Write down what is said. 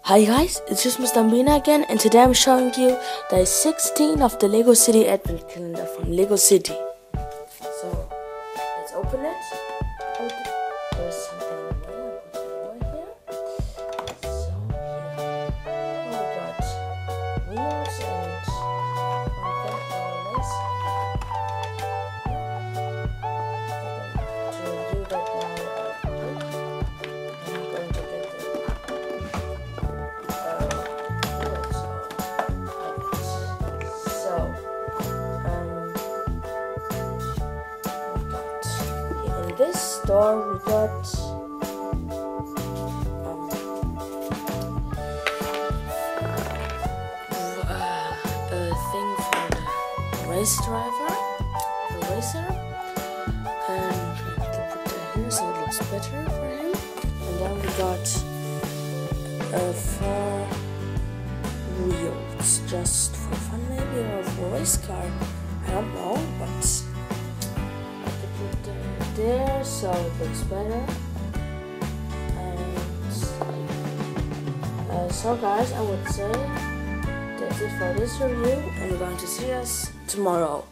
Hi guys, it's just Mr. Ambina again, and today I'm showing you the 16 of the Lego City Advent Calendar from Lego City. So, let's open it. Oh, there's something in here. Put it over here. So, here. Oh, we got wheels and like that, more or less. To do that now, I'm going to get the in this store we got a thing for the race driver, the racer, and we put that here so it looks better for him. And then we got 4 wheels, just for fun maybe, or for a race car, I don't know, but I could put there so it looks better. And so guys, I would say that's it for this review, and we're going to see us tomorrow.